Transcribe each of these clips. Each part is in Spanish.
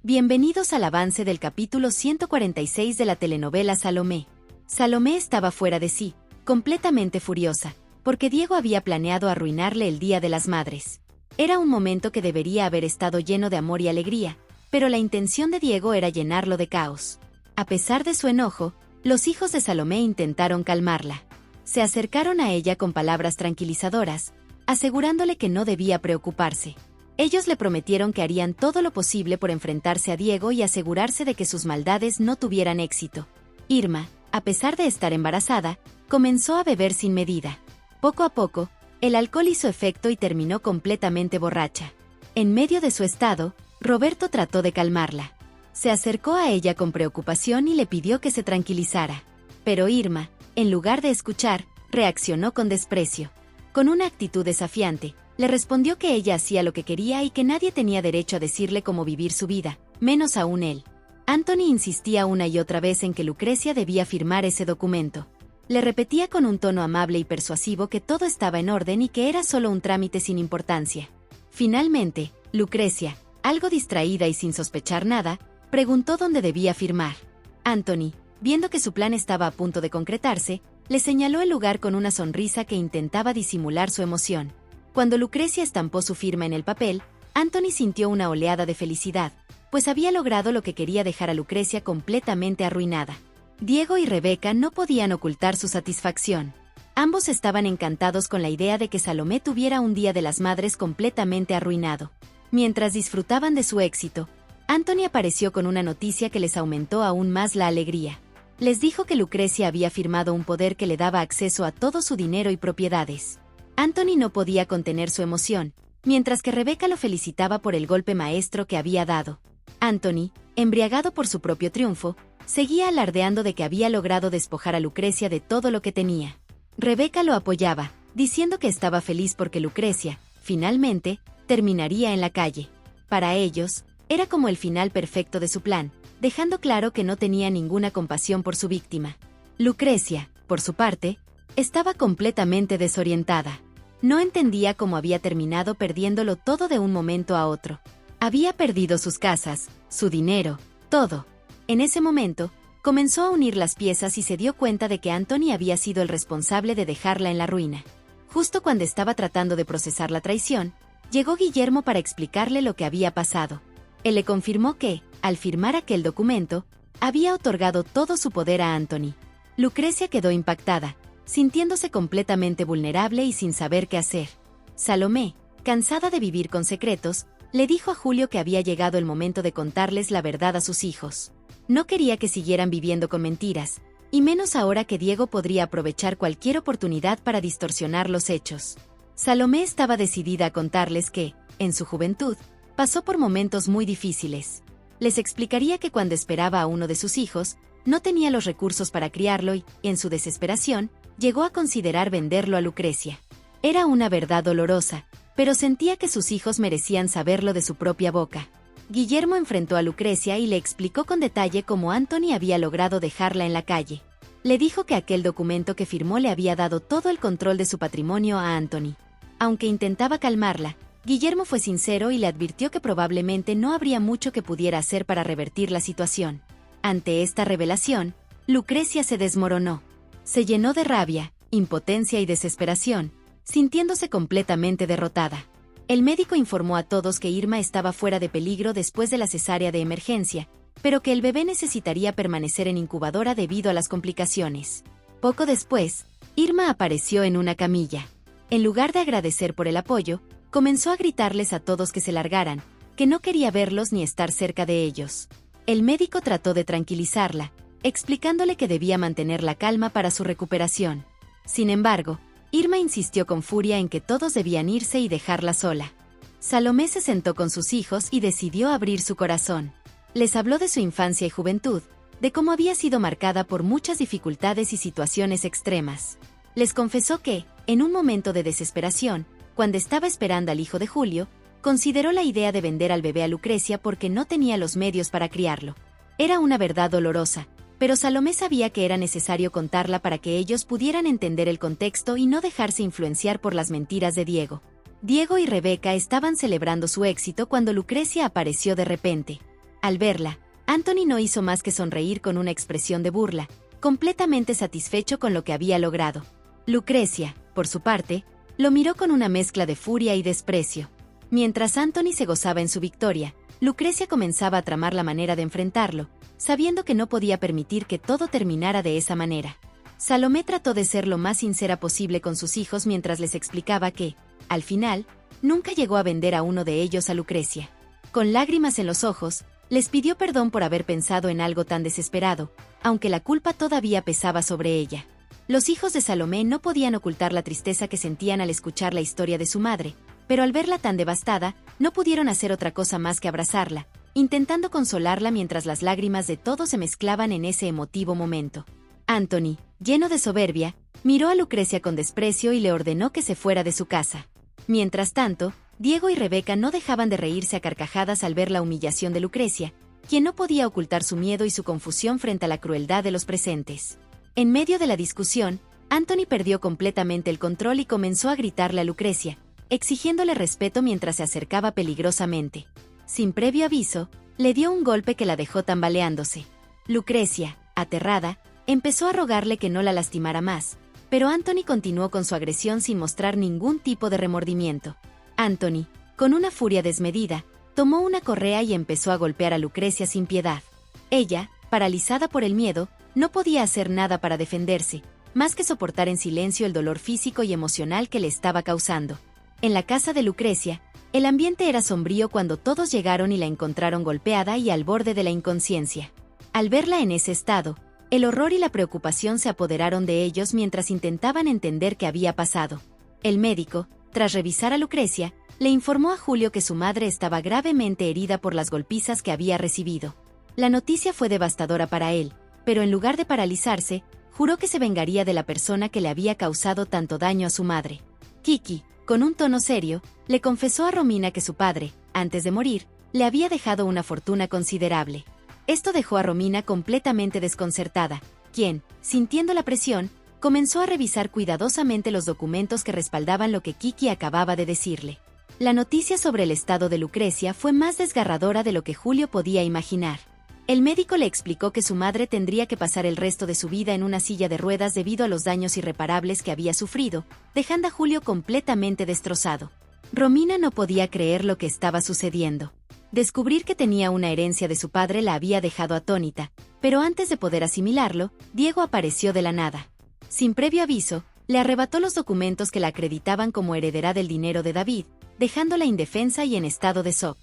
Bienvenidos al avance del capítulo 146 de la telenovela Salomé. Salomé estaba fuera de sí, completamente furiosa, porque Diego había planeado arruinarle el Día de las Madres. Era un momento que debería haber estado lleno de amor y alegría, pero la intención de Diego era llenarlo de caos. A pesar de su enojo, los hijos de Salomé intentaron calmarla. Se acercaron a ella con palabras tranquilizadoras, asegurándole que no debía preocuparse. Ellos le prometieron que harían todo lo posible por enfrentarse a Diego y asegurarse de que sus maldades no tuvieran éxito. Irma, a pesar de estar embarazada, comenzó a beber sin medida. Poco a poco, el alcohol hizo efecto y terminó completamente borracha. En medio de su estado, Roberto trató de calmarla. Se acercó a ella con preocupación y le pidió que se tranquilizara. Pero Irma, en lugar de escuchar, reaccionó con desprecio. Con una actitud desafiante, le respondió que ella hacía lo que quería y que nadie tenía derecho a decirle cómo vivir su vida, menos aún él. Anthony insistía una y otra vez en que Lucrecia debía firmar ese documento. Le repetía con un tono amable y persuasivo que todo estaba en orden y que era solo un trámite sin importancia. Finalmente, Lucrecia, algo distraída y sin sospechar nada, preguntó dónde debía firmar. Anthony, viendo que su plan estaba a punto de concretarse, le señaló el lugar con una sonrisa que intentaba disimular su emoción. Cuando Lucrecia estampó su firma en el papel, Anthony sintió una oleada de felicidad, pues había logrado lo que quería, dejar a Lucrecia completamente arruinada. Diego y Rebeca no podían ocultar su satisfacción. Ambos estaban encantados con la idea de que Salomé tuviera un Día de las Madres completamente arruinado. Mientras disfrutaban de su éxito, Anthony apareció con una noticia que les aumentó aún más la alegría. Les dijo que Lucrecia había firmado un poder que le daba acceso a todo su dinero y propiedades. Anthony no podía contener su emoción, mientras que Rebeca lo felicitaba por el golpe maestro que había dado. Anthony, embriagado por su propio triunfo, seguía alardeando de que había logrado despojar a Lucrecia de todo lo que tenía. Rebeca lo apoyaba, diciendo que estaba feliz porque Lucrecia, finalmente, terminaría en la calle. Para ellos, era como el final perfecto de su plan, dejando claro que no tenía ninguna compasión por su víctima. Lucrecia, por su parte, estaba completamente desorientada. No entendía cómo había terminado perdiéndolo todo de un momento a otro. Había perdido sus casas, su dinero, todo. En ese momento, comenzó a unir las piezas y se dio cuenta de que Anthony había sido el responsable de dejarla en la ruina. Justo cuando estaba tratando de procesar la traición, llegó Guillermo para explicarle lo que había pasado. Él le confirmó que, al firmar aquel documento, había otorgado todo su poder a Anthony. Lucrecia quedó impactada, sintiéndose completamente vulnerable y sin saber qué hacer. Salomé, cansada de vivir con secretos, le dijo a Julio que había llegado el momento de contarles la verdad a sus hijos. No quería que siguieran viviendo con mentiras, y menos ahora que Diego podría aprovechar cualquier oportunidad para distorsionar los hechos. Salomé estaba decidida a contarles que, en su juventud, pasó por momentos muy difíciles. Les explicaría que cuando esperaba a uno de sus hijos, no tenía los recursos para criarlo y, en su desesperación, llegó a considerar venderlo a Lucrecia. Era una verdad dolorosa, pero sentía que sus hijos merecían saberlo de su propia boca. Guillermo enfrentó a Lucrecia y le explicó con detalle cómo Anthony había logrado dejarla en la calle. Le dijo que aquel documento que firmó le había dado todo el control de su patrimonio a Anthony. Aunque intentaba calmarla, Guillermo fue sincero y le advirtió que probablemente no habría mucho que pudiera hacer para revertir la situación. Ante esta revelación, Lucrecia se desmoronó. Se llenó de rabia, impotencia y desesperación, sintiéndose completamente derrotada. El médico informó a todos que Irma estaba fuera de peligro después de la cesárea de emergencia, pero que el bebé necesitaría permanecer en incubadora debido a las complicaciones. Poco después, Irma apareció en una camilla. En lugar de agradecer por el apoyo, comenzó a gritarles a todos que se largaran, que no quería verlos ni estar cerca de ellos. El médico trató de tranquilizarla, explicándole que debía mantener la calma para su recuperación. Sin embargo, Irma insistió con furia en que todos debían irse y dejarla sola. Salomé se sentó con sus hijos y decidió abrir su corazón. Les habló de su infancia y juventud, de cómo había sido marcada por muchas dificultades y situaciones extremas. Les confesó que, en un momento de desesperación, cuando estaba esperando al hijo de Julio, consideró la idea de vender al bebé a Lucrecia porque no tenía los medios para criarlo. Era una verdad dolorosa, pero Salomé sabía que era necesario contarla para que ellos pudieran entender el contexto y no dejarse influenciar por las mentiras de Diego. Diego y Rebeca estaban celebrando su éxito cuando Lucrecia apareció de repente. Al verla, Anthony no hizo más que sonreír con una expresión de burla, completamente satisfecho con lo que había logrado. Lucrecia, por su parte, lo miró con una mezcla de furia y desprecio. Mientras Anthony se gozaba en su victoria, Lucrecia comenzaba a tramar la manera de enfrentarlo, sabiendo que no podía permitir que todo terminara de esa manera. Salomé trató de ser lo más sincera posible con sus hijos mientras les explicaba que, al final, nunca llegó a vender a uno de ellos a Lucrecia. Con lágrimas en los ojos, les pidió perdón por haber pensado en algo tan desesperado, aunque la culpa todavía pesaba sobre ella. Los hijos de Salomé no podían ocultar la tristeza que sentían al escuchar la historia de su madre, pero al verla tan devastada, no pudieron hacer otra cosa más que abrazarla, intentando consolarla mientras las lágrimas de todos se mezclaban en ese emotivo momento. Anthony, lleno de soberbia, miró a Lucrecia con desprecio y le ordenó que se fuera de su casa. Mientras tanto, Diego y Rebeca no dejaban de reírse a carcajadas al ver la humillación de Lucrecia, quien no podía ocultar su miedo y su confusión frente a la crueldad de los presentes. En medio de la discusión, Anthony perdió completamente el control y comenzó a gritarle a Lucrecia, exigiéndole respeto mientras se acercaba peligrosamente. Sin previo aviso, le dio un golpe que la dejó tambaleándose. Lucrecia, aterrada, empezó a rogarle que no la lastimara más, pero Anthony continuó con su agresión sin mostrar ningún tipo de remordimiento. Anthony, con una furia desmedida, tomó una correa y empezó a golpear a Lucrecia sin piedad. Ella, paralizada por el miedo, no podía hacer nada para defenderse, más que soportar en silencio el dolor físico y emocional que le estaba causando. En la casa de Lucrecia, el ambiente era sombrío cuando todos llegaron y la encontraron golpeada y al borde de la inconsciencia. Al verla en ese estado, el horror y la preocupación se apoderaron de ellos mientras intentaban entender qué había pasado. El médico, tras revisar a Lucrecia, le informó a Julio que su madre estaba gravemente herida por las golpizas que había recibido. La noticia fue devastadora para él, pero en lugar de paralizarse, juró que se vengaría de la persona que le había causado tanto daño a su madre. Kiki, con un tono serio, le confesó a Romina que su padre, antes de morir, le había dejado una fortuna considerable. Esto dejó a Romina completamente desconcertada, quien, sintiendo la presión, comenzó a revisar cuidadosamente los documentos que respaldaban lo que Kiki acababa de decirle. La noticia sobre el estado de Lucrecia fue más desgarradora de lo que Julio podía imaginar. El médico le explicó que su madre tendría que pasar el resto de su vida en una silla de ruedas debido a los daños irreparables que había sufrido, dejando a Julio completamente destrozado. Romina no podía creer lo que estaba sucediendo. Descubrir que tenía una herencia de su padre la había dejado atónita, pero antes de poder asimilarlo, Diego apareció de la nada. Sin previo aviso, le arrebató los documentos que la acreditaban como heredera del dinero de David, dejándola indefensa y en estado de shock.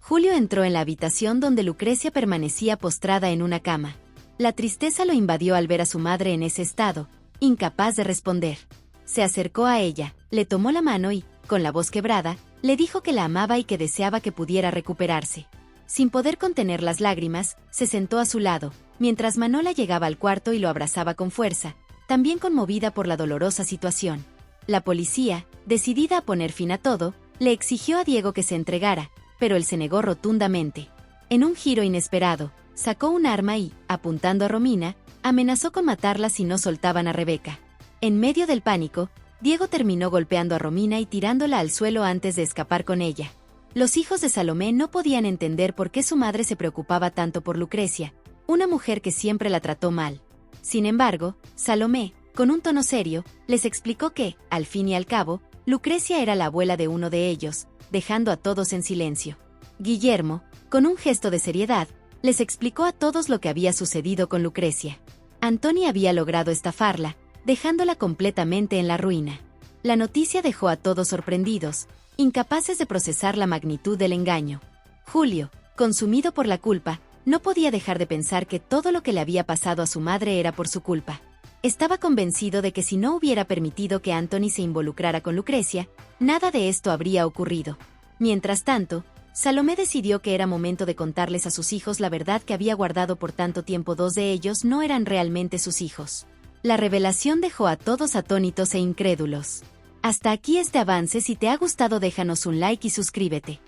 Julio entró en la habitación donde Lucrecia permanecía postrada en una cama. La tristeza lo invadió al ver a su madre en ese estado, incapaz de responder. Se acercó a ella, le tomó la mano y, con la voz quebrada, le dijo que la amaba y que deseaba que pudiera recuperarse. Sin poder contener las lágrimas, se sentó a su lado, mientras Manola llegaba al cuarto y lo abrazaba con fuerza, también conmovida por la dolorosa situación. La policía, decidida a poner fin a todo, le exigió a Diego que se entregara, pero él se negó rotundamente. En un giro inesperado, sacó un arma y, apuntando a Romina, amenazó con matarla si no soltaban a Rebeca. En medio del pánico, Diego terminó golpeando a Romina y tirándola al suelo antes de escapar con ella. Los hijos de Salomé no podían entender por qué su madre se preocupaba tanto por Lucrecia, una mujer que siempre la trató mal. Sin embargo, Salomé, con un tono serio, les explicó que, al fin y al cabo, Lucrecia era la abuela de uno de ellos, dejando a todos en silencio. Guillermo, con un gesto de seriedad, les explicó a todos lo que había sucedido con Lucrecia. Anthony había logrado estafarla, dejándola completamente en la ruina. La noticia dejó a todos sorprendidos, incapaces de procesar la magnitud del engaño. Julio, consumido por la culpa, no podía dejar de pensar que todo lo que le había pasado a su madre era por su culpa. Estaba convencido de que si no hubiera permitido que Anthony se involucrara con Lucrecia, nada de esto habría ocurrido. Mientras tanto, Salomé decidió que era momento de contarles a sus hijos la verdad que había guardado por tanto tiempo. Dos de ellos no eran realmente sus hijos. La revelación dejó a todos atónitos e incrédulos. Hasta aquí este avance. Si te ha gustado, déjanos un like y suscríbete.